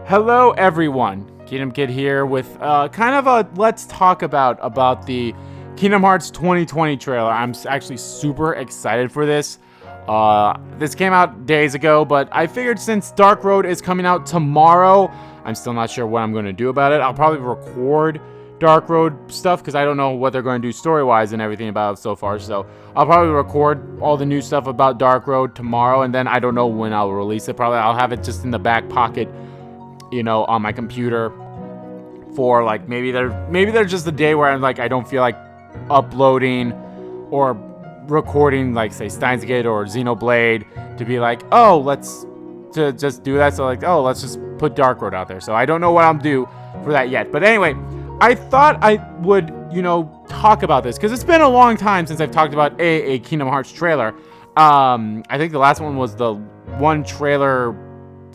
Hello everyone, Kingdom Kid here with kind of a let's talk about the Kingdom Hearts 2020 trailer. I'm actually super excited for this. This came out days ago, but I figured since Dark Road is coming out tomorrow, I'm still not sure what I'm going to do about it. I'll probably record Dark Road stuff because I don't know what they're going to do story-wise and everything about it so far. So I'll probably record all the new stuff about Dark Road tomorrow, and then I don't know when I'll release it. Probably I'll have it just in the back pocket, you know, on my computer for like maybe there's just a day where I'm like I don't feel like uploading or recording like say Steins Gate or Xenoblade to be like, oh, let's to just do that. So like, oh, let's just put Dark Road out there. So I don't know what I'll do for that yet. But anyway, I thought I would, you know, talk about this because it's been a long time since I've talked about a Kingdom Hearts trailer. I think the last one was the one trailer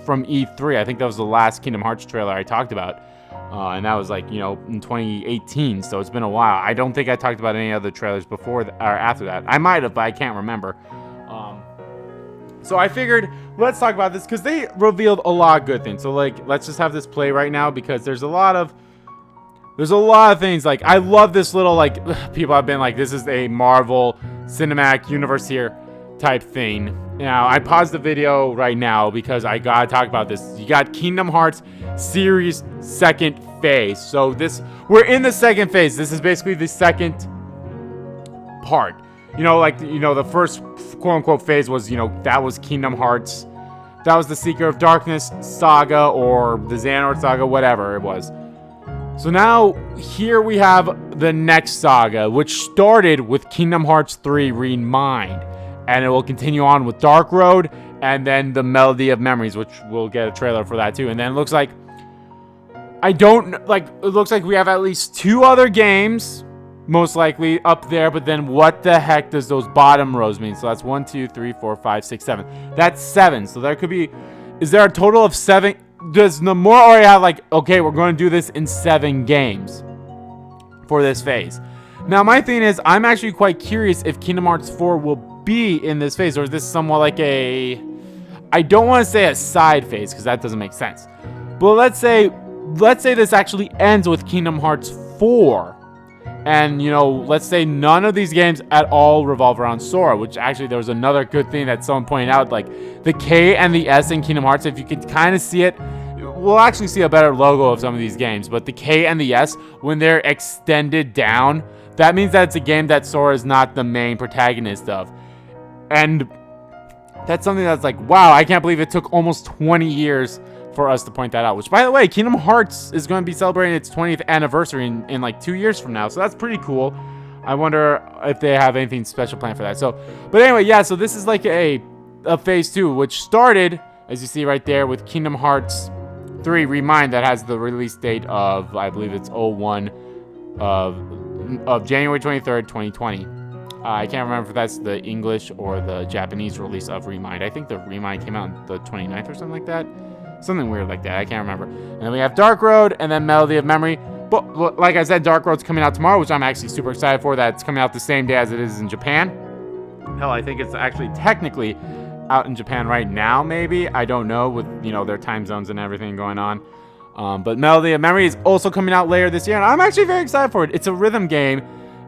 from E3. I think that was the last Kingdom Hearts trailer I talked about. And that was like, you know, in 2018. So it's been a while. I don't think I talked about any other trailers before or after that. I might have, but I can't remember. So I figured let's talk about this because they revealed a lot of good things. So like, let's just have this play right now because there's a lot of things. Like, I love this little, like, people have been like, this is a Marvel Cinematic Universe here type thing. Now, I paused the video right now because I gotta talk about this. You got Kingdom Hearts series second phase. So we're in the second phase. This is basically the second part. You know, like, you know, the first quote-unquote phase was, you know, that was Kingdom Hearts. That was the Seeker of Darkness Saga or the Xehanort Saga, whatever it was. So now, here we have the next saga, which started with Kingdom Hearts 3 Remind. And it will continue on with Dark Road, and then the Melody of Memories, which we'll get a trailer for that too. And then it looks like, it looks like we have at least 2 other games, most likely, up there. But then what the heck does those bottom rows mean? So that's 1, 2, 3, 4, 5, 6, 7. That's 7. So there could be, is there a total of 7? Does Nomura already have like, okay, we're going to do this in 7 games for this phase? Now, my thing is, I'm actually quite curious if Kingdom Hearts 4 will be in this phase, or is this somewhat like I don't want to say a side phase because that doesn't make sense. But let's say this actually ends with Kingdom Hearts 4. And, you know, let's say none of these games at all revolve around Sora, which actually there was another good thing that someone pointed out, like the K and the S in Kingdom Hearts, if you can kind of see it, we'll actually see a better logo of some of these games, but the K and the S, when they're extended down, that means that it's a game that Sora is not the main protagonist of. And that's something that's like, wow, I can't believe it took almost 20 years for us to point that out. Which, by the way, Kingdom Hearts is going to be celebrating its 20th anniversary in like 2 years from now. So that's pretty cool. I wonder if they have anything special planned for that. So, but anyway, yeah, so this is like a phase 2, which started, as you see right there, with Kingdom Hearts 3 Remind, that has the release date of, I believe it's 01 of January 23rd, 2020. I can't remember if that's the English or the Japanese release of Remind. I think the Remind came out on the 29th or something like that. Something weird like that. I can't remember. And then we have Dark Road and then Melody of Memory. But like I said, Dark Road's coming out tomorrow, which I'm actually super excited for. That it's coming out the same day as it is in Japan. Hell, I think it's actually technically out in Japan right now, maybe. I don't know, with, you know, their time zones and everything going on. But Melody of Memory is also coming out later this year, and I'm actually very excited for it. It's a rhythm game,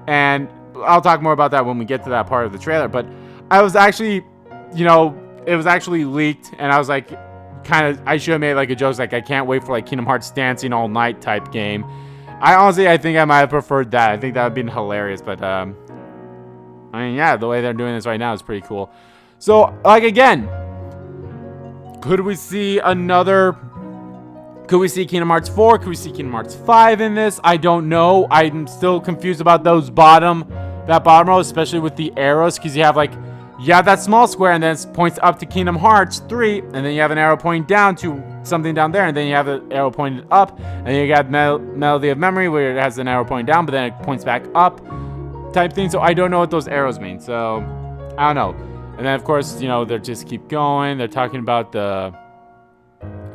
and I'll talk more about that when we get to that part of the trailer. But I was actually, you know, it was actually leaked, and I was like, I should have made like a joke, like I can't wait for like Kingdom Hearts Dancing All Night type game. I think I might have preferred that. I think that would have been hilarious. But I mean, yeah, the way they're doing this right now is pretty cool. So, like, again, could we see Kingdom Hearts 4? Could we see Kingdom Hearts 5 in this? I don't know. I'm still confused about that bottom row, especially with the arrows, because you have that small square, and then it points up to Kingdom Hearts 3, and then you have an arrow pointing down to something down there, and then you have an arrow pointed up, and you got Melody of Memory, where it has an arrow pointing down, but then it points back up type thing. So I don't know what those arrows mean. So I don't know. And then, of course, you know, they just keep going. They're talking about the,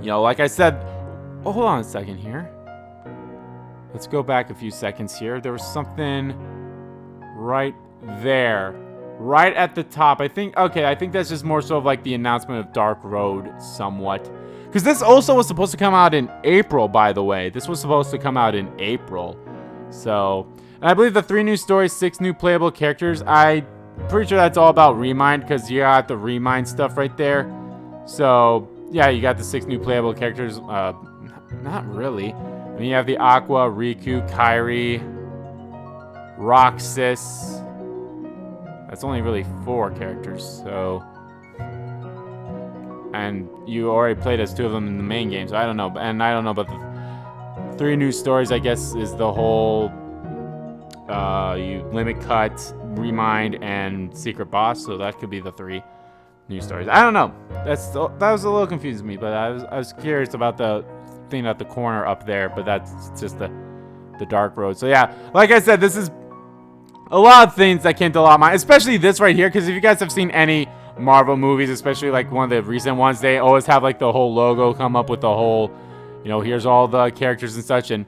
you know, like I said, oh, hold on a second here. Let's go back a few seconds here. There was something right there right at the top. I think that's just more so of like the announcement of Dark Road somewhat. Because this also was supposed to come out in April, by the way. This was supposed to come out in April. So, and I believe the 3 new stories, 6 new playable characters. I'm pretty sure that's all about Remind, because you got the Remind stuff right there. So, yeah, you got the 6 new playable characters. Not really. And you have the Aqua, Riku, Kairi, Roxas. That's only really 4 characters, so... And you already played as 2 of them in the main game, so I don't know. And I don't know about the 3 new stories, I guess, is the whole... you Limit Cut, Remind, and Secret Boss, so that could be the 3 new stories. I don't know. That was a little confusing to me, but I was curious about the thing at the corner up there, but that's just the Dark Road. So yeah, like I said, this is a lot of things that came to a lot of mind, especially this right here, because if you guys have seen any Marvel movies, especially like one of the recent ones, they always have like the whole logo come up with the whole, you know, here's all the characters and such, and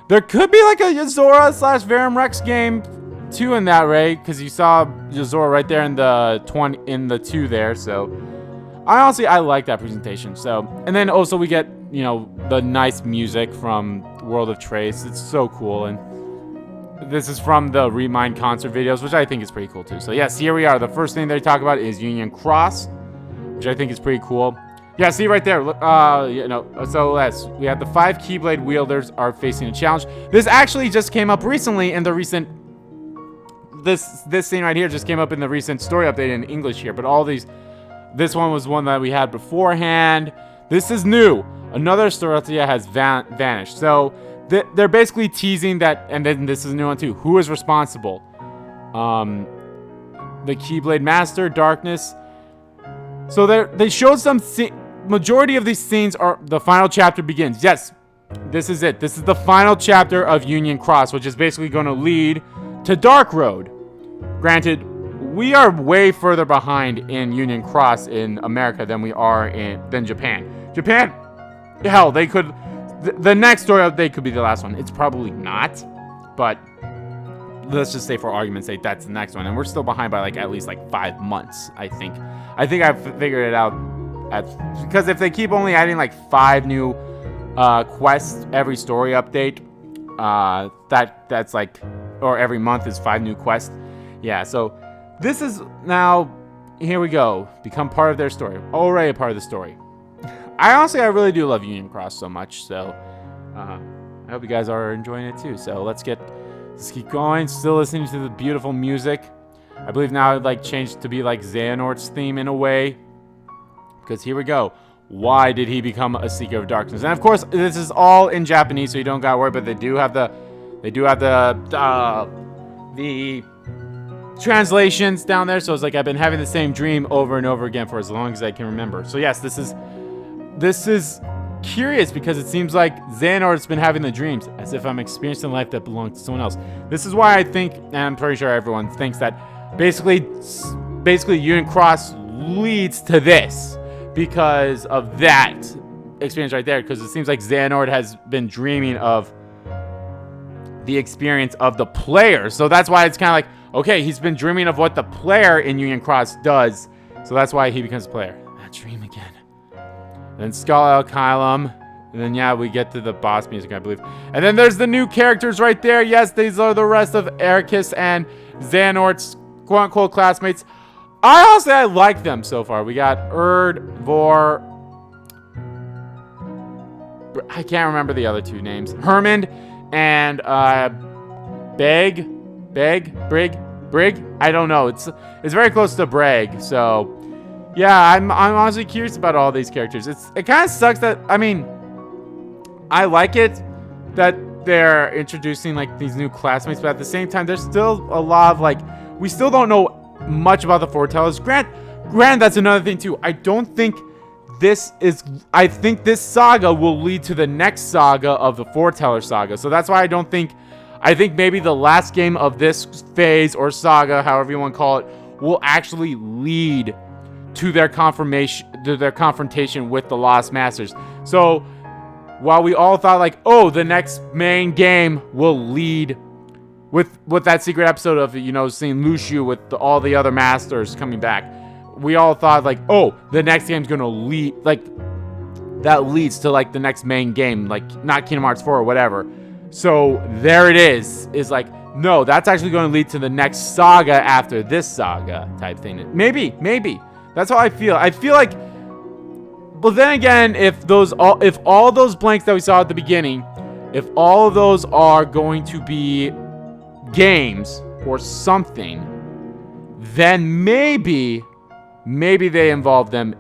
there could be like a Yozora / Verum Rex game too in that, right? Because you saw Yozora right there in the 2 there, so I like that presentation. So, and then also we get, you know, the nice music from World of Trace. It's so cool, and this is from the Remind concert videos, which I think is pretty cool too. So yes, here we are. The first thing they talk about is Union Cross, which I think is pretty cool. Yeah, see right there. You know, so we have the 5 Keyblade wielders are facing a challenge. This actually just came up recently in the recent. This scene right here just came up in the recent story update in English here. But all these, this one was one that we had beforehand. This is new. Another story update has vanished. So they're basically teasing that, and then this is a new one too. Who is responsible? The Keyblade Master, Darkness. So they showed some. Majority of these scenes are the final chapter begins. Yes, this is it. This is the final chapter of Union Cross, which is basically going to lead to Dark Road. Granted, we are way further behind in Union Cross in America than we are than Japan. Japan, hell, they could. The next story update could be the last one. It's probably not, but let's just say for argument's sake that's the next one, and we're still behind by like at least like 5 months. I think I've figured it out. Because if they keep only adding like 5 new quests every story update, that's like, or every month is 5 new quests. Yeah, so this is now, here we go, become part of their story. Already a part of the story. I really do love Union Cross so much, so I hope you guys are enjoying it too. So let's keep going. Still listening to the beautiful music. I believe now it like changed to be like Xehanort's theme in a way. Because here we go. Why did he become a Seeker of Darkness? And of course, this is all in Japanese, so you don't gotta worry. But they do have the translations down there. So it's like I've been having the same dream over and over again for as long as I can remember. So yes, this is curious because it seems like Xehanort's been having the dreams as if I'm experiencing life that belongs to someone else. This is why I think, and I'm pretty sure everyone thinks that basically Union Cross leads to this. Because of that experience right there. Because it seems like Xehanort has been dreaming of the experience of the player. So that's why it's kind of like, okay, he's been dreaming of what the player in Union Cross does. So that's why he becomes a player. That dream again. Then Skull Alkylum. And then, yeah, we get to the boss music, I believe. And then there's the new characters right there. Yes, these are the rest of Ericus and Xehanort's quote-unquote classmates. I like them so far. We got Vor. I can't remember the other 2 names. Hermond and Brig. I don't know. It's very close to Bragg. So yeah, I'm honestly curious about all these characters. It kind of sucks that, I mean, I like it that they're introducing like these new classmates, but at the same time, there's still a lot of like, we still don't know much about the foretellers. Grant, that's another thing too. I think this saga will lead to the next saga of the foreteller saga. So that's why I think maybe the last game of this phase or saga, however you want to call it, will actually lead to their confrontation with the Lost Masters. So while we all thought like, oh, the next main game will lead with that secret episode of, you know, seeing Lucio with all the other masters coming back, we all thought like, oh, the next game's gonna lead, like that leads to like the next main game, like not Kingdom Hearts 4 or whatever. So there it is like, no, that's actually going to lead to the next saga after this saga type thing. Maybe that's how I feel. I feel like, but then again, if all those blanks that we saw at the beginning, if all of those are going to be games or something, then maybe they involve them.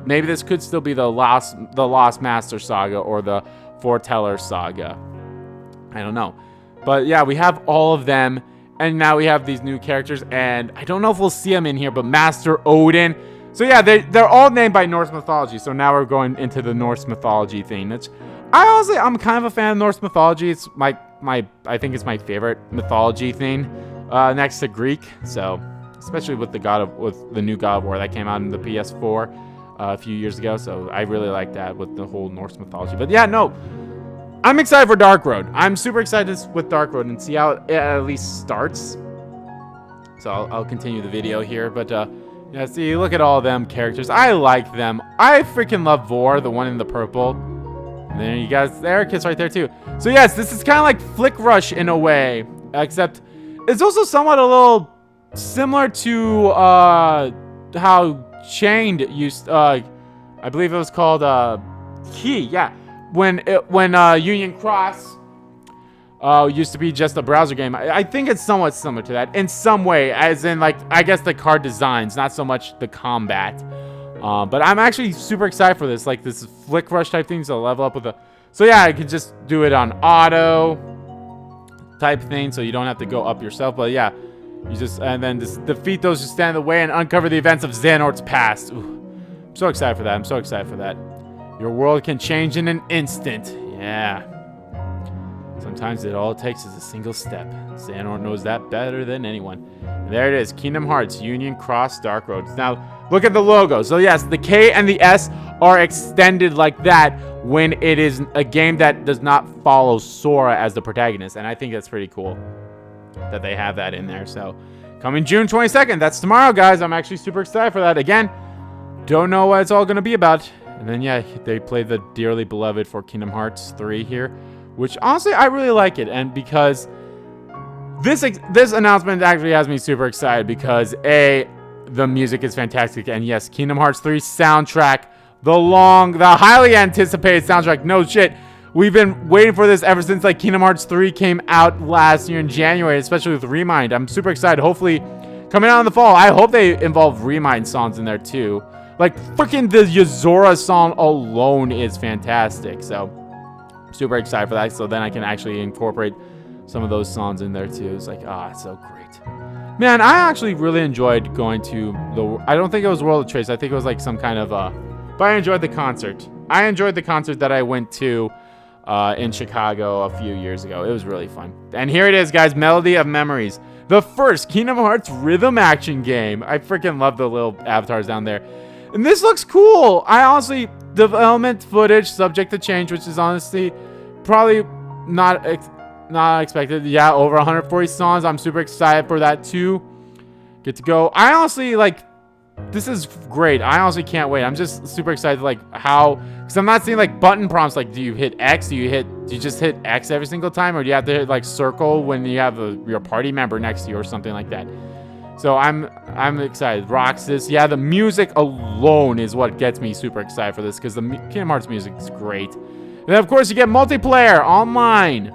Maybe this could still be the Lost Master Saga or the Foreteller Saga. I don't know. But yeah, we have all of them, and now we have these new characters, and I don't know if we'll see them in here, but Master Odin. So yeah, they're all named by Norse mythology. So now we're going into the Norse mythology thing. I'm kind of a fan of Norse mythology. It's I think it's my favorite mythology thing, next to Greek. So especially with the new God of War that came out in the PS4 a few years ago. So I really like that with the whole Norse mythology. But yeah, no, I'm excited for Dark Road. I'm super excited with Dark Road and see how it at least starts. So I'll continue the video here, but yeah, see, look at all them characters. I like them. I freaking love Vor, the one in the purple. And then you guys, Ericus right there too. So yes, this is kind of like Flick Rush in a way, except it's also somewhat a little similar to how Chained used. I believe it was called Key. Yeah. When Union Cross used to be just a browser game. I think it's somewhat similar to that in some way, as in like, I guess the card designs, not so much the combat. But I'm actually super excited for this, like this Flick Rush type thing, so level up with so yeah, I could just do it on auto type thing, so you don't have to go up yourself, but yeah, you just, and then just defeat those who stand in the way and uncover the events of Xehanort's past. Ooh, I'm so excited for that. I'm so excited for that. Your world can change in an instant. Yeah. Sometimes all it takes is a single step. Xehanort knows that better than anyone. And there it is. Kingdom Hearts Union Cross Dark Roads. Now, look at the logo. So yes, the K and the S are extended like that when it is a game that does not follow Sora as the protagonist. And I think that's pretty cool that they have that in there. So, coming June 22nd. That's tomorrow, guys. I'm actually super excited for that. Again, don't know what it's all going to be about. And then, yeah, they play the dearly beloved for Kingdom Hearts 3 here, which honestly, I really like it. And because this announcement actually has me super excited because A, the music is fantastic. And yes, Kingdom Hearts 3 soundtrack, the highly anticipated soundtrack. No shit. We've been waiting for this ever since like Kingdom Hearts 3 came out last year in January, especially with Remind. I'm super excited. Hopefully, coming out in the fall, I hope they involve Remind songs in there too. Like, freaking the Yozora song alone is fantastic. So, I'm super excited for that. So then I can actually incorporate some of those songs in there too. It's like, it's so great. Man, I actually really enjoyed going to I don't think it was World of Trace. I think it was like some kind of, but I enjoyed the concert. I enjoyed the concert that I went to in Chicago a few years ago. It was really fun. And here it is, guys. Melody of Memories. The first Kingdom Hearts rhythm action game. I freaking love the little avatars down there. And this looks cool. I honestly, development footage subject to change, which is honestly probably not expected. Yeah, over 140 songs. I'm super excited for that too. Get to go. I honestly like. This is great. I honestly can't wait. I'm just super excited, like how, because I'm not seeing like button prompts. Like, do you hit X? Do you just hit X every single time, or do you have to hit like circle when you have your party member next to you or something like that? So I'm excited. Roxas, yeah, the music alone is what gets me super excited for this because the Kingdom Hearts music is great. And then of course you get multiplayer online.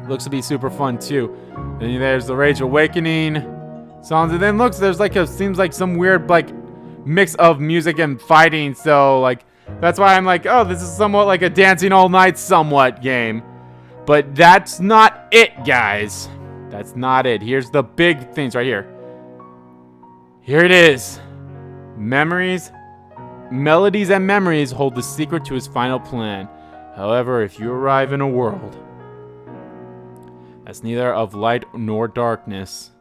Looks to be super fun too. And there's the Rage Awakening songs, and then there's like seems like some weird like mix of music and fighting. So like that's why I'm like, oh, this is somewhat like a Dancing All Night somewhat game. But that's not it, guys. That's not it. Here's the big things right here. Here it is. Melodies and memories hold the secret to his final plan. However, if you arrive in a world that's neither of light nor darkness,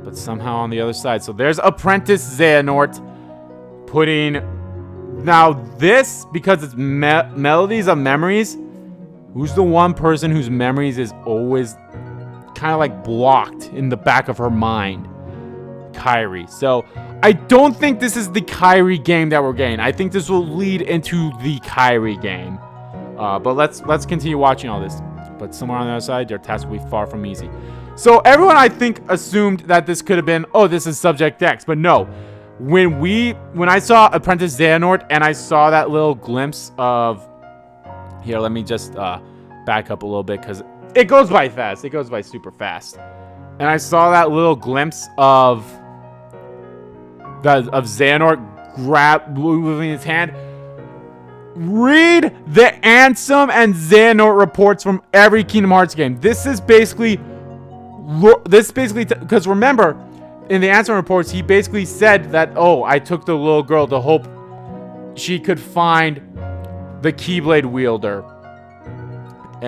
but somehow on the other side. So there's Apprentice Xehanort putting... Now this, because it's Melodies of Memories, Who's the one person whose memories is always kind of like blocked in the back of her mind? Kairi. So I don't think this is the Kairi game that we're getting. I think this will lead into the Kairi game. But let's continue watching all this. But somewhere on the other side, their task will be far from easy. So everyone, I think, assumed that this could have been, oh, this is Subject X. But no. When I saw Apprentice Xehanort and I saw that little glimpse of... Here, let me just back up a little bit because it goes by fast. It goes by super fast. And I saw that little glimpse of Xehanort moving his hand. Read the Ansem and Xehanort reports from every Kingdom Hearts game. This is basically because remember, in the Ansem reports, he basically said that, oh, I took the little girl to hope she could find the Keyblade wielder,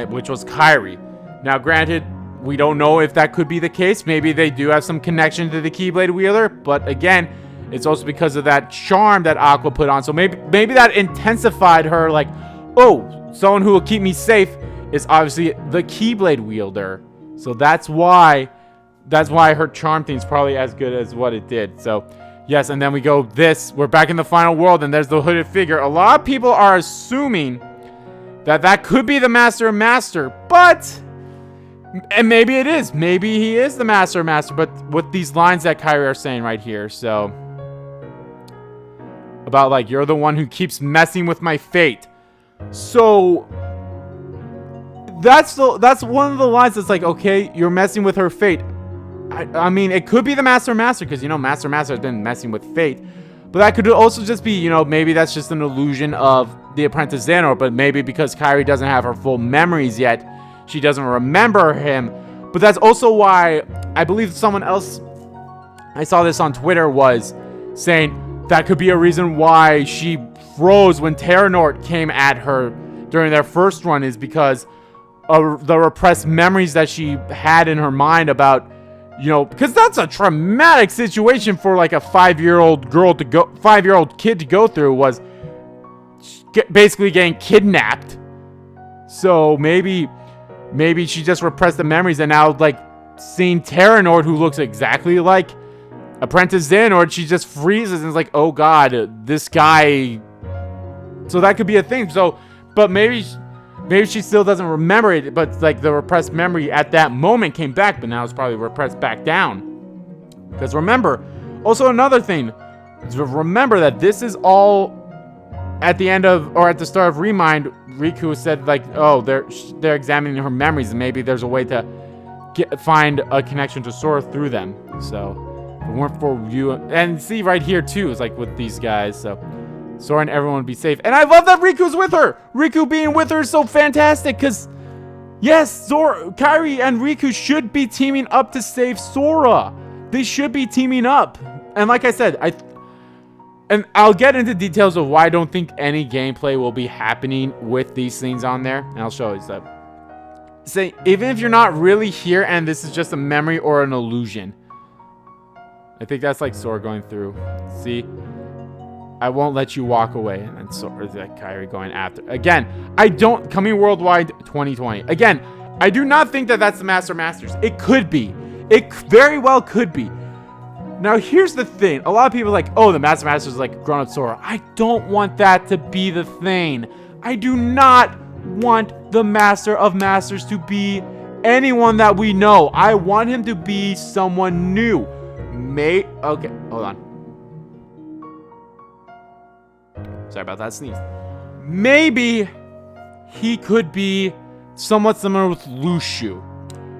which was Kairi. Now, granted, we don't know if that could be the case. Maybe they do have some connection to the Keyblade wielder, but again, it's also because of that charm that Aqua put on. So maybe that intensified her, like, oh, someone who will keep me safe is obviously the Keyblade wielder. So that's why her charm thing is probably as good as what it did. So yes, and then we're back in the final world, and there's the hooded figure. A lot of people are assuming that could be the Master of Master, and maybe it is. Maybe he is the Master of Master, but with these lines that Kairi are saying right here, so about like, you're the one who keeps messing with my fate. So that's one of the lines that's like, okay, you're messing with her fate. I mean, it could be the Master of Master, because, Master of Master has been messing with fate. But that could also just be, maybe that's just an illusion of the Apprentice Xehanort, but maybe because Kairi doesn't have her full memories yet, she doesn't remember him. But that's also why, I believe someone else, I saw this on Twitter, was saying that could be a reason why she froze when Terranort came at her during their first run, is because of the repressed memories that she had in her mind about, because that's a traumatic situation for like a 5-year-old kid to go through, was basically getting kidnapped. So maybe she just repressed the memories, and now, like, seeing Terranort, who looks exactly like Apprentice Xehanort, she just freezes and is like, oh god, this guy. So that could be a thing. So, but maybe she still doesn't remember it, but like the repressed memory at that moment came back, but now it's probably repressed back down. Because remember, also another thing, remember that this is all at the end of, or at the start of Remind. Riku said, like, oh, they're examining her memories, and maybe there's a way to find a connection to Sora through them. So if it weren't for you, and see right here too, it's like with these guys, so Sora and everyone would be safe. And I love that Riku's with her. Riku being with her is so fantastic, because yes, Sora, Kairi and Riku should be teaming up to save Sora. They should be teaming up. And like I said, and I'll get into details of why I don't think any gameplay will be happening with these things on there. And I'll show you stuff. Say, even if you're not really here and this is just a memory or an illusion. I think that's like Sora going through. See? I won't let you walk away. And then Sora, like Kairi going after. Again, coming worldwide 2020. Again, I do not think that that's the Master of Masters. It could be. It very well could be. Now, here's the thing. A lot of people are like, oh, the Master Master is like grown-up Sora. I don't want that to be the thing. I do not want the Master of Masters to be anyone that we know. I want him to be someone new. Okay, hold on. Sorry about that sneeze. Maybe he could be somewhat similar with Lushu.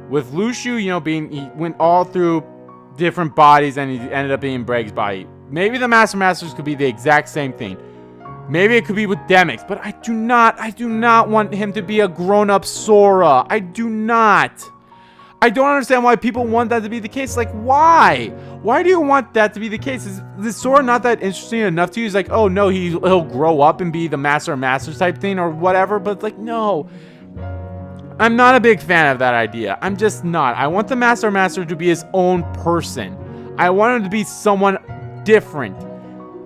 With Lushu, he went all through different bodies, and he ended up being Bragg's body. Maybe the Master Masters could be the exact same thing. Maybe it could be with Demix, but I do not want him to be a grown-up Sora. I do not. I don't understand why people want that to be the case. Like, why? Why do you want that to be the case? Is Sora not that interesting enough to you? He's like, oh no, he'll grow up and be the Master of Masters type thing or whatever, but like, no. I'm not a big fan of that idea. I'm just not. I want the Master of Masters to be his own person. I want him to be someone different.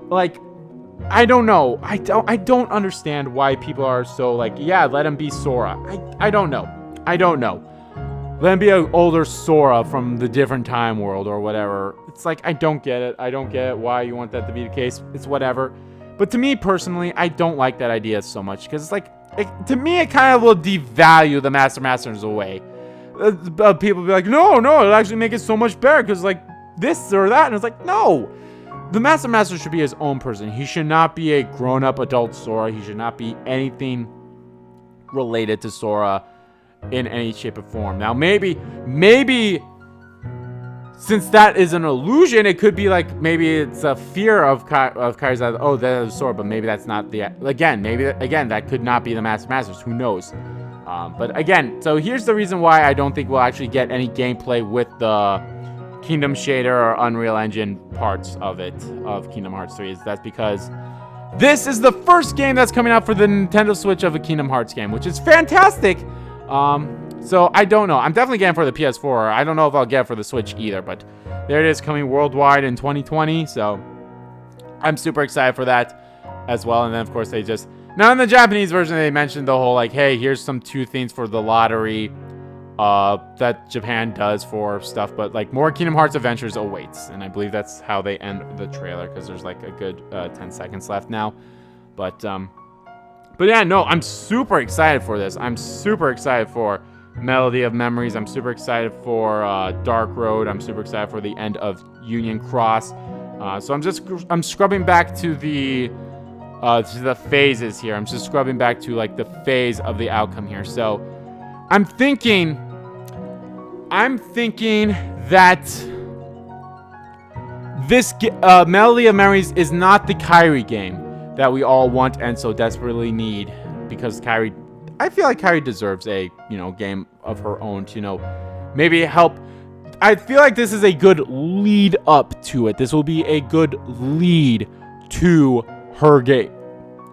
Like, I don't know. I don't understand why people are so like, yeah, let him be Sora. I don't know. Let him be an older Sora from the different time world or whatever. It's like, I don't get it. I don't get why you want that to be the case. It's whatever. But to me personally, I don't like that idea so much because it's like, to me, it kind of will devalue the Masters away. People be like, no, it'll actually make it so much better because like this or that. And it's like, no. The Master should be his own person. He should not be a grown-up adult Sora. He should not be anything related to Sora in any shape or form. Now, maybe, since that is an illusion, it could be like, maybe it's a fear of Kairi's, oh, that is Sora, but maybe that's not the, again, that could not be the Masters. Who knows? But again, so here's the reason why I don't think we'll actually get any gameplay with the Kingdom Shader or Unreal Engine parts of Kingdom Hearts 3. That's because this is the first game that's coming out for the Nintendo Switch of a Kingdom Hearts game, which is fantastic. So I don't know. I'm definitely getting for the PS4. I don't know if I'll get for the Switch either, but there it is, coming worldwide in 2020. So I'm super excited for that as well. And then of course now in the Japanese version, they mentioned the whole like, hey, here's some 2 things for the lottery that Japan does for stuff, but like more Kingdom Hearts Adventures awaits. And I believe that's how they end the trailer because there's like a good 10 seconds left now. But yeah, no, I'm super excited for this. I'm super excited for Melody of Memories. I'm super excited for Dark Road. I'm super excited for the end of Union Cross. So I'm scrubbing back to the phases here. I'm just scrubbing back to like the phase of the outcome here. So I'm thinking that this Melody of Memories is not the Kairi game that we all want and so desperately need, because I feel like Kairi deserves a, game of her own to, maybe help. I feel like this is a good lead up to it. This will be a good lead to her game,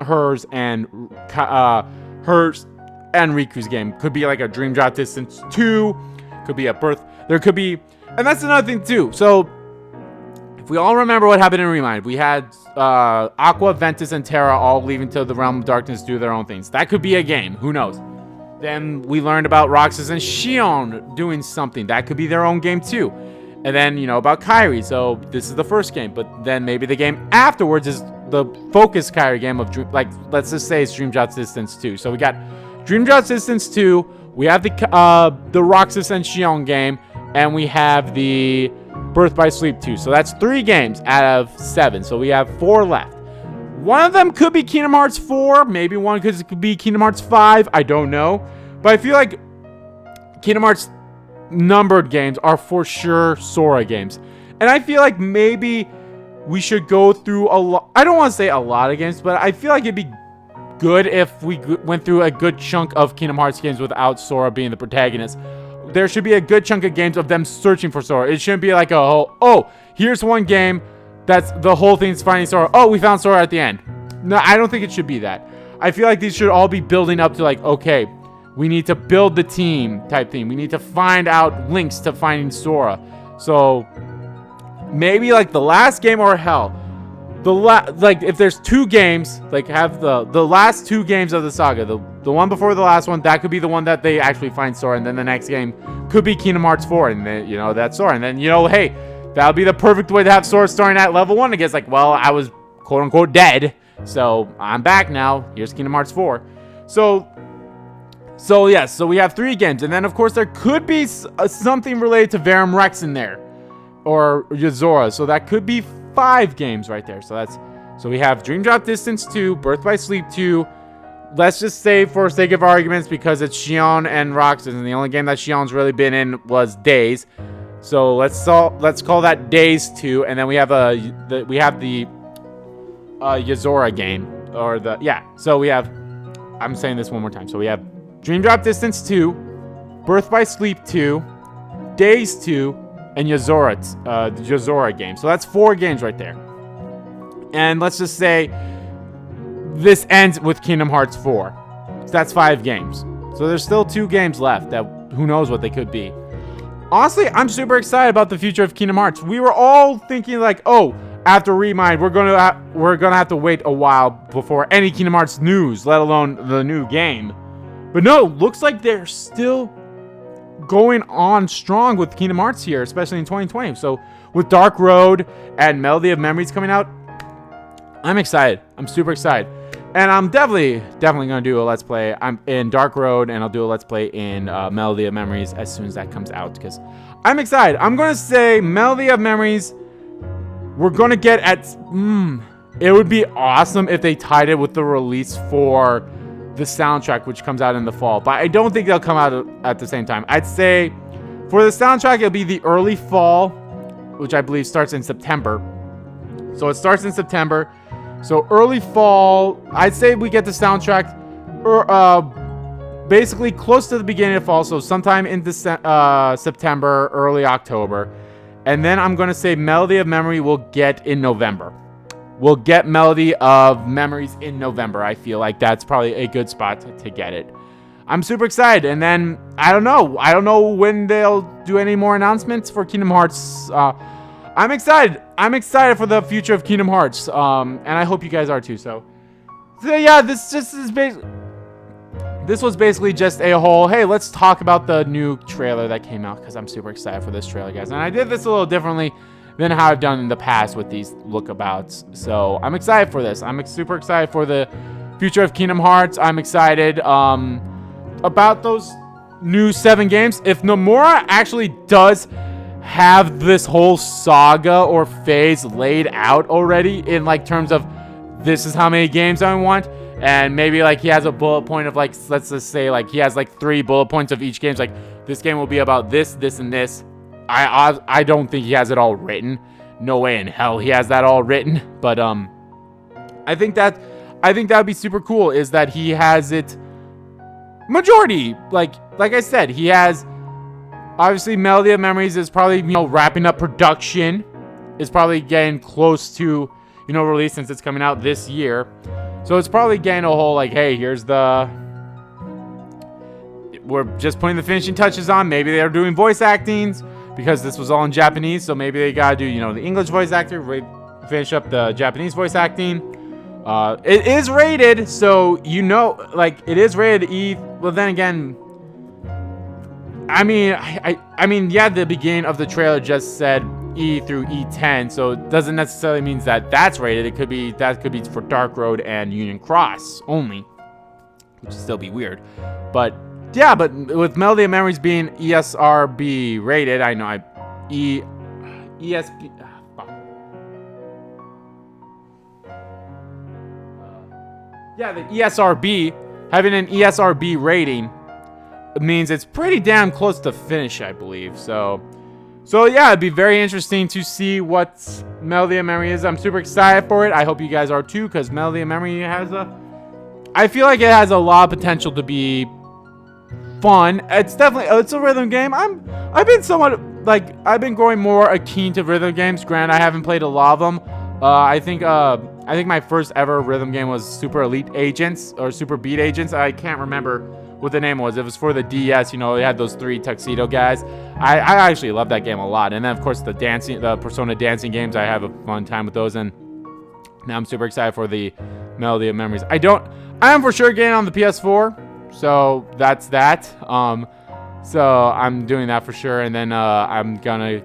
hers and Riku's game. Could be like a Dream Drop Distance 2, could be a Birth. There could be, and that's another thing too. So if we all remember what happened in Remind, we had Aqua, Ventus, and Terra all leaving to the Realm of Darkness to do their own things. That could be a game. Who knows? Then we learned about Roxas and Xion doing something. That could be their own game too. And then, about Kairi. So this is the first game. But then maybe the game afterwards is the focus Kairi game of Dream. Like, let's just say it's Dream Drop Distance 2. So we got Dream Drop Distance 2. We have the Roxas and Xion game. And we have the Birth by Sleep 2. So that's 3 games out of 7. So we have 4 left. One of them could be Kingdom Hearts 4. Maybe one could be Kingdom Hearts 5. I don't know. But I feel like Kingdom Hearts numbered games are for sure Sora games. And I feel like maybe we should go through a lot. I don't want to say a lot of games, but I feel like it'd be good if we went through a good chunk of Kingdom Hearts games without Sora being the protagonist. There should be a good chunk of games of them searching for Sora. It shouldn't be like here's one game that's the whole thing's finding Sora. Oh, we found Sora at the end. No, I don't think it should be that. I feel like these should all be building up to like, okay, we need to build the team type thing. We need to find out links to finding Sora. So maybe like the last game, or hell, like if there's 2 games, like have the last 2 games of the saga, the one before the last one, that could be the one that they actually find Sora, and then the next game could be Kingdom Hearts 4, and then that's Sora, and then hey, that'll be the perfect way to have Sora starting at level 1 against like, well, I was quote unquote dead, so I'm back now. Here's Kingdom Hearts 4. So yes, so we have 3 games, and then of course there could be something related to Verum Rex in there, or Yozora, so that could be 5 games right there. So we have Dream Drop Distance 2, Birth by Sleep 2. Let's just say, for sake of arguments, because it's Xion and Roxas, and the only game that Xion's really been in was Days. So let's call that Days 2, and then we have the Yozora game, So we have, I'm saying this one more time. So we have Dream Drop Distance 2, Birth by Sleep 2, Days 2, and Yozora, the Yozora game. So that's 4 games right there. And let's just say this ends with Kingdom Hearts 4. So that's 5 games. So there's still 2 games left that who knows what they could be. Honestly, I'm super excited about the future of Kingdom Hearts. We were all thinking like, oh, after Remind, we're gonna have to wait a while before any Kingdom Hearts news, let alone the new game. But no, looks like they're still going on strong with Kingdom Hearts here, especially in 2020. So with Dark Road and Melody of Memories coming out, I'm excited. I'm super excited. And I'm definitely gonna do a Let's Play. I'm in Dark Road, and I'll do a Let's Play in Melody of Memories as soon as that comes out, because I'm excited. I'm gonna say Melody of Memories, we're gonna get at it would be awesome if they tied it with the release for the soundtrack, which comes out in the fall, but I don't think they'll come out at the same time. I'd say for the soundtrack, it'll be the early fall, which I believe starts in September. So it starts in September. So early fall, I'd say we get the soundtrack basically close to the beginning of fall, so sometime in September, early October. And then I'm going to say Melody of Memory we'll get in November. We'll get Melody of Memories in November. I feel like that's probably a good spot to get it. I'm super excited. And then, I don't know when they'll do any more announcements for Kingdom Hearts. I'm excited. I'm excited for the future of Kingdom Hearts. And I hope you guys are too. So yeah, this was basically just a whole, hey, let's talk about the new trailer that came out, because I'm super excited for this trailer, guys. And I did this a little differently than how I've done in the past with these lookabouts. So I'm excited for this. I'm super excited for the future of Kingdom Hearts. I'm excited about those new 7 games. If Nomura actually does have this whole saga or phase laid out already in like terms of this is how many games I want, and maybe like he has a bullet point of like, let's just say like he has like 3 bullet points of each game. It's like this game will be about this, this, and this. I don't think he has it all written. No way in hell he has that all written. But I think that would be super cool, is that he has it majority. Like I said, he has obviously Melody of Memories is probably, wrapping up production. Is probably getting close to, release, since it's coming out this year. So it's probably getting a whole like, hey, we're just putting the finishing touches on. Maybe they're doing voice actings, because this was all in Japanese, so maybe they gotta do, the English voice actor, finish up the Japanese voice acting. It is rated, so it is rated E. Well, then again, I mean, yeah, the beginning of the trailer just said E through E10, so it doesn't necessarily mean that that's rated. That could be for Dark Road and Union Cross only, which would still be weird, but. Yeah, but with Melody of Memories being ESRB rated, I know ESP. Yeah, the ESRB, having an ESRB rating means it's pretty damn close to finish, I believe. So yeah, it'd be very interesting to see what Melody of Memory is. I'm super excited for it. I hope you guys are too, because Melody of Memory I feel like it has a lot of potential to be fun. It's a rhythm game. I've been growing more keen to rhythm games. Granted, I haven't played a lot of them. I think my first ever rhythm game was Super Elite Agents or Super Beat Agents. I can't remember what the name was. It was for the DS. It had those 3 tuxedo guys. I actually love that game a lot. And then of course the Persona dancing games. I have a fun time with those. And now I'm super excited for the Melody of Memories. I am for sure getting on the PS4. So that's that. So I'm doing that for sure, and then I'm gonna,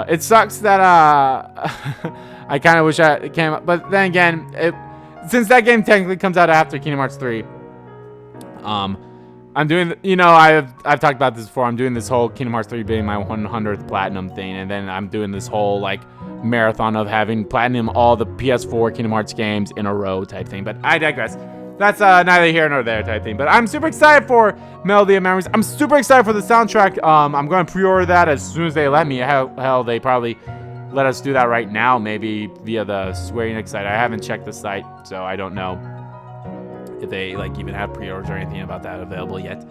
it sucks that I kind of wish it came up, but then again, since that game technically comes out after Kingdom Hearts 3, I'm doing, I've talked about this before. I'm doing this whole Kingdom Hearts 3 being my 100th platinum thing, and then I'm doing this whole like marathon of having platinum all the PS4 Kingdom Hearts games in a row type thing. But I digress. That's neither here nor there type thing. But I'm super excited for Melody of Memories. I'm super excited for the soundtrack. I'm going to pre-order that as soon as they let me. Hell, they probably let us do that right now, maybe via the Square Enix site. I haven't checked the site, so I don't know if they even have pre-orders or anything about that available yet.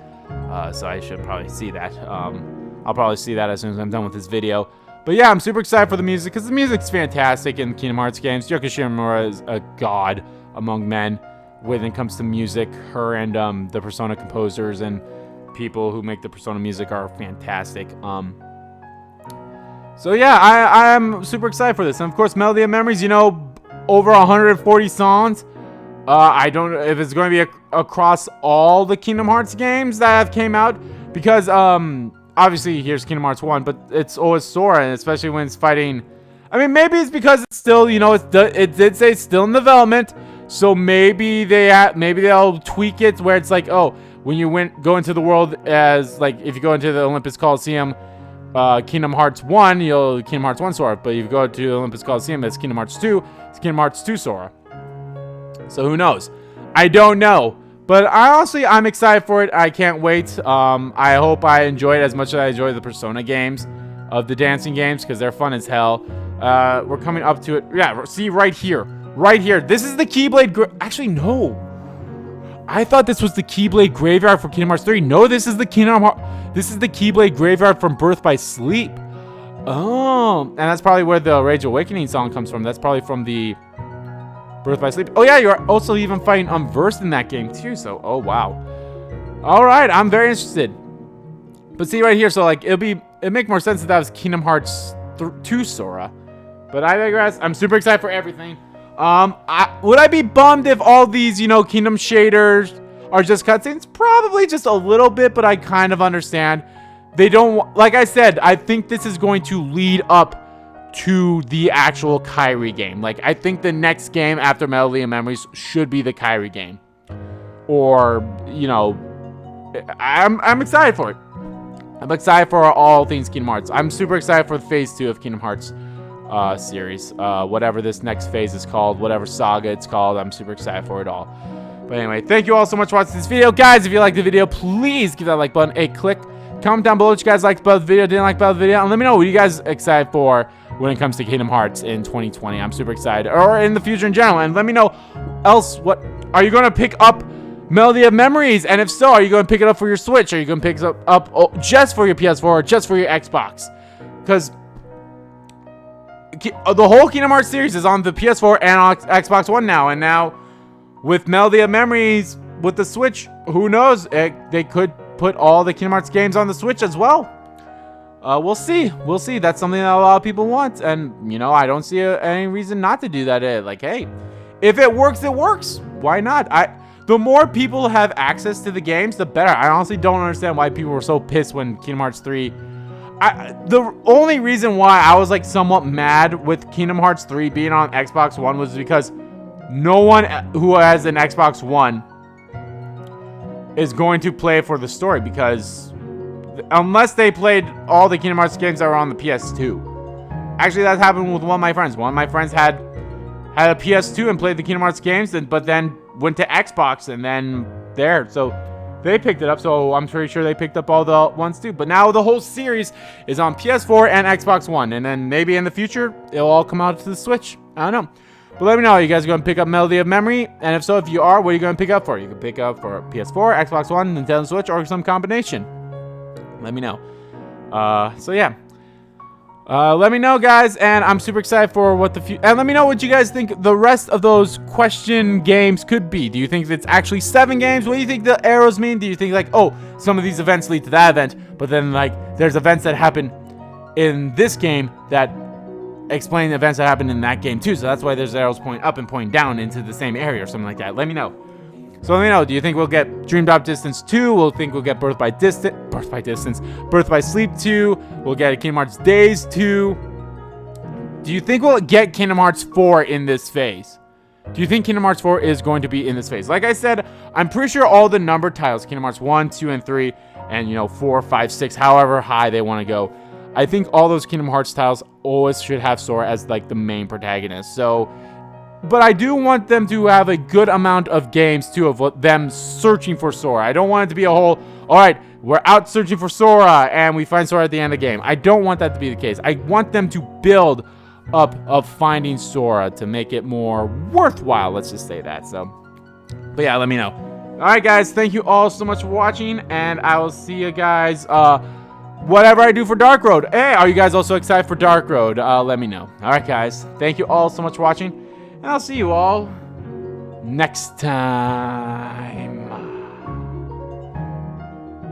So I should probably see that. I'll probably see that as soon as I'm done with this video. But yeah, I'm super excited for the music, because the music's fantastic in Kingdom Hearts games. Yoko Shimomura is a god among men when it comes to music. Her and the Persona composers and people who make the Persona music are fantastic. So yeah, I'm super excited for this. And of course, Melody of Memories, you know, over 140 songs. I don't know if it's going to be across all the Kingdom Hearts games that have came out, because obviously here's Kingdom Hearts 1, but it's always Sora, and especially when it's fighting. I mean, maybe it's because it's still, you know, it did say it's still in development, so maybe they'll tweak it where it's like, oh, when you go into the world as, like, if you go into the Olympus Coliseum, Kingdom Hearts 1, you'll Kingdom Hearts 1 Sora, but if you go to Olympus Coliseum as Kingdom Hearts 2, it's Kingdom Hearts 2 Sora. So who knows? I don't know. But I'm excited for it. I can't wait. I hope I enjoy it as much as I enjoy the Persona games, of the dancing games, because they're fun as hell. We're coming up to it. Yeah, see right here. Right here. This is the Keyblade. Actually, no. I thought this was the Keyblade Graveyard for Kingdom Hearts 3. No, this is the This is the Keyblade Graveyard from Birth by Sleep. Oh, and that's probably where the Rage Awakening song comes from. That's probably from the Birth by Sleep. Oh yeah, you're also even fighting Unversed in that game too. So, oh wow. All right, I'm very interested. But see right here, so like it'd make more sense if that was Kingdom Hearts 2 Sora. But I digress. I'm super excited for everything. Would I be bummed if all these, you know, Kingdom shaders are just cutscenes? Probably just a little bit, but I kind of understand. They don't, like I said, I think this is going to lead up to the actual Kairi game. Like, I think the next game after Melody of Memories should be the Kairi game. Or, you know, I'm excited for it. I'm excited for all things Kingdom Hearts. I'm super excited for phase 2 of Kingdom Hearts series. Whatever this next phase is called, whatever saga it's called, I'm super excited for it all. But anyway, thank you all so much for watching this video. Guys, if you liked the video, please give that like button a click. Comment down below what you guys liked about the video, didn't like about the video, and let me know what you guys excited for when it comes to Kingdom Hearts in 2020. I'm super excited, or in the future in general. And let me know else, what are you going to pick up Melody of Memories? And if so, are you going to pick it up for your Switch? Are you going to pick it up just for your PS4 or just for your Xbox? Because the whole Kingdom Hearts series is on the PS4 and on Xbox One now. And now with Melody of Memories with the Switch, who knows? They could put all the Kingdom Hearts games on the Switch as well. We'll see. We'll see. That's something that a lot of people want. And, you know, I don't see any reason not to do that. Like, hey, if it works, it works. Why not? The more people have access to the games, the better. I honestly don't understand why people were so pissed when Kingdom Hearts 3... the only reason why I was, like, somewhat mad with Kingdom Hearts 3 being on Xbox One was because no one who has an Xbox One is going to play for the story, because unless they played all the Kingdom Hearts games that were on the PS2. Actually, that happened with one of my friends. One of my friends had a PS2 and played the Kingdom Hearts games, but then went to Xbox and then there. So they picked it up. So I'm pretty sure they picked up all the ones too. But now the whole series is on PS4 and Xbox One. And then maybe in the future, it'll all come out to the Switch. I don't know. But let me know, are you guys going to pick up Melody of Memory? And if so, if you are, what are you going to pick up for? You can pick up for PS4, Xbox One, Nintendo Switch, or some combination. Let me know. So yeah. Let me know, guys, and I'm super excited for what the future. And let me know what you guys think the rest of those question games could be. Do you think it's actually 7 games? What do you think the arrows mean? Do you think, like, oh, some of these events lead to that event, but then, like, there's events that happen in this game that explain the events that happen in that game too? So that's why there's arrows pointing up and pointing down into the same area or something like that. Let me know. So let me know, do you think we'll get Dream Drop Distance 2? We'll think we'll get Birth by Sleep 2. We'll get Kingdom Hearts Days 2. Do you think we'll get Kingdom Hearts 4 in this phase? Do you think Kingdom Hearts 4 is going to be in this phase? Like I said, I'm pretty sure all the numbered titles, Kingdom Hearts 1, 2, and 3, and, you know, 4, 5, 6, however high they want to go, I think all those Kingdom Hearts titles always should have Sora as, like, the main protagonist. So, but I do want them to have a good amount of games, too, of them searching for Sora. I don't want it to be a whole, all right, we're out searching for Sora, and we find Sora at the end of the game. I don't want that to be the case. I want them to build up of finding Sora to make it more worthwhile, let's just say that. So, but yeah, let me know. All right, guys, thank you all so much for watching, and I will see you guys, whatever I do for Dark Road. Hey, are you guys also excited for Dark Road? Let me know. All right, guys, thank you all so much for watching. And I'll see you all next time.